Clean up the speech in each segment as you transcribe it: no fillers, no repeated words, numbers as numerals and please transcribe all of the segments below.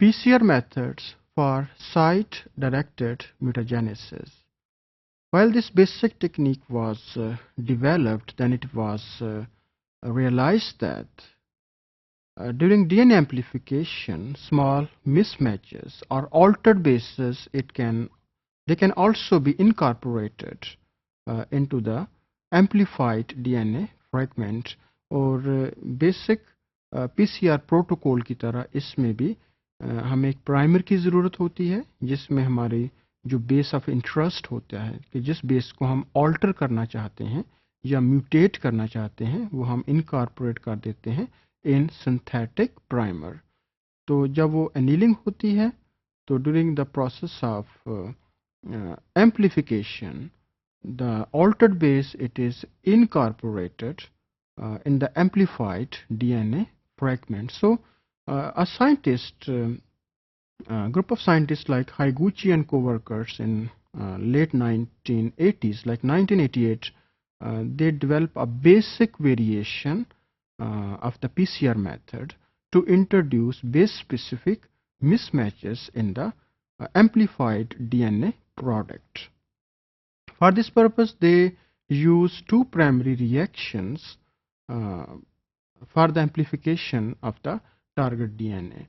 PCR methods for site-directed mutagenesis. While this basic technique was developed, then it was realized that during DNA amplification, small mismatches or altered bases they can also be incorporated into the amplified DNA fragment और basic PCR protocol की तरह इसमें भी हमें एक primer की ज़रूरत होती है जिसमें हमारी जो बेस ऑफ इंटरेस्ट होता है कि जिस बेस को हम ऑल्टर करना चाहते हैं या म्यूटेट करना चाहते हैं वो हम इनकॉर्पोरेट कर देते हैं इन सिंथेटिक प्राइमर। तो जब वो एनीलिंग होती है तो during the process of amplification, the altered base it is incorporated in the amplified DNA fragment. So a scientist, group of scientists like Higuchi and co-workers in late 1980s, like 1988, they developed a basic variation of the PCR method to introduce base-specific mismatches in the amplified DNA product. For this purpose, they use two primary reactions for the amplification of the target DNA,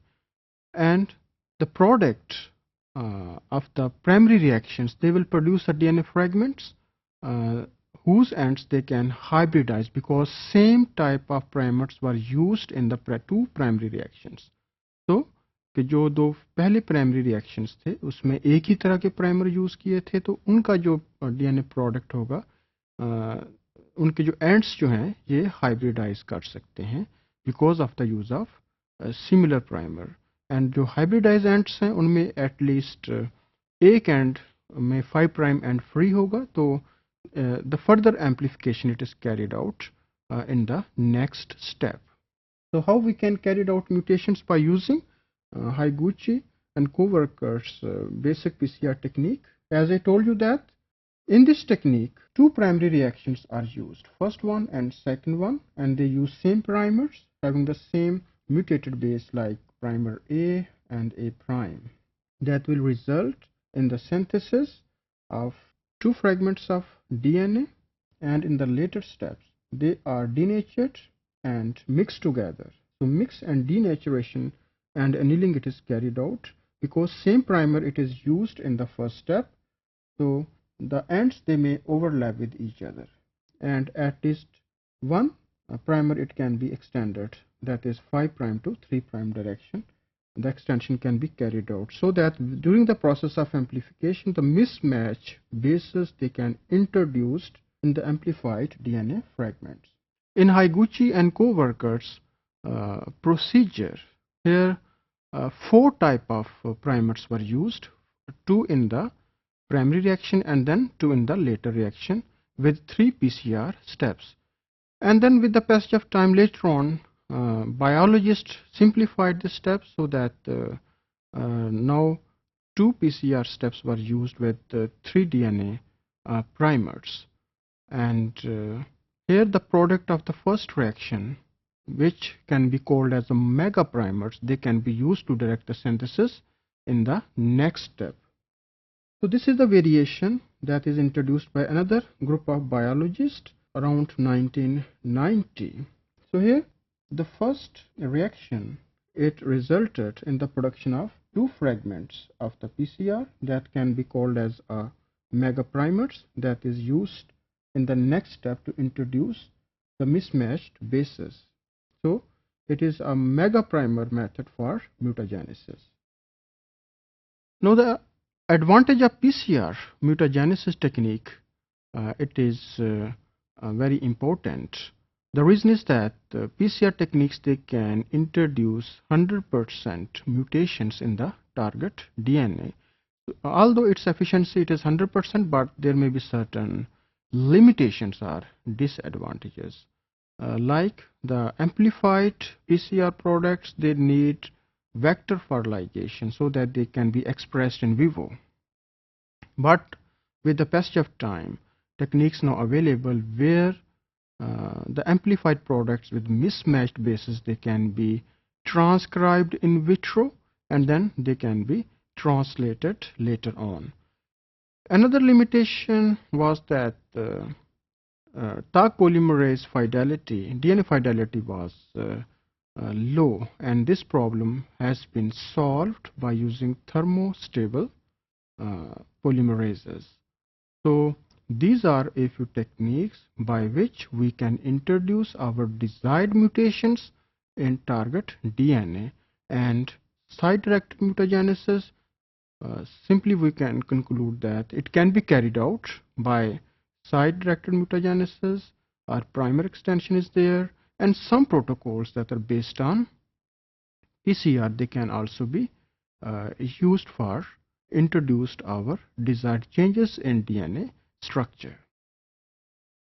and the product of the primary reactions, they will produce the DNA fragments whose ends they can hybridize because same type of primers were used in the two primary reactions. So कि जो दो पहले primary reactions थे उसमें एक ही तरह के primer use किए थे तो उनका जो डीएनए प्रोडक्ट होगा उनके जो एंड्स जो हैं ये हाइब्रिडाइज कर सकते हैं because of the use of similar primer. And जो हाइब्रिडाइज एंड्स हैं उनमें एटलीस्ट एक एंड में 5 प्राइम एंड फ्री होगा तो the further amplification it is carried out in the next step. So how we can carry out mutations by using Higuchi and co-workers basic PCR technique. As I told you that in this technique two primary reactions are used, first one and second one, and they use same primers having the same mutated base like primer A and A prime. That will result in the synthesis of two fragments of DNA, and in the later steps they are denatured and mixed together. So mix and denaturation and annealing it is carried out because same primer it is used in the first step, so the ends they may overlap with each other, and at least one primer it can be extended, that is 5 prime to 3 prime direction. The extension can be carried out so that during the process of amplification the mismatch bases they can introduced in the amplified DNA fragments. In Higuchi and co-workers procedure, here 4 type of primers were used, 2 in the primary reaction and then 2 in the later reaction with 3 PCR steps. And then with the passage of time later on, biologists simplified the steps so that now 2 PCR steps were used with 3 DNA primers. And here the product of the first reaction, which can be called as the mega primers, they can be used to direct the synthesis in the next step. So this is the variation that is introduced by another group of biologists around 1990. So here the first reaction, it resulted in the production of 2 fragments of the PCR that can be called as mega primers that is used in the next step to introduce the mismatched bases. So it is a mega primer method for mutagenesis. Now the advantage of PCR mutagenesis technique, it is very important. The reason is that PCR techniques they can introduce 100% mutations in the target DNA. Although its efficiency it is 100%, but there may be certain limitations or disadvantages. Like the amplified PCR products, they need vector fertilization so that they can be expressed in vivo. But with the passage of time, techniques now available where the amplified products with mismatched bases they can be transcribed in vitro and then they can be translated later on. Another limitation was that Taq polymerase fidelity, DNA fidelity was low, and this problem has been solved by using thermostable polymerases. So these are a few techniques by which we can introduce our desired mutations in target DNA, and site-directed mutagenesis, simply we can conclude that it can be carried out by site-directed mutagenesis. Our primer extension is there, and some protocols that are based on PCR, they can also be used for introduced our desired changes in DNA structure.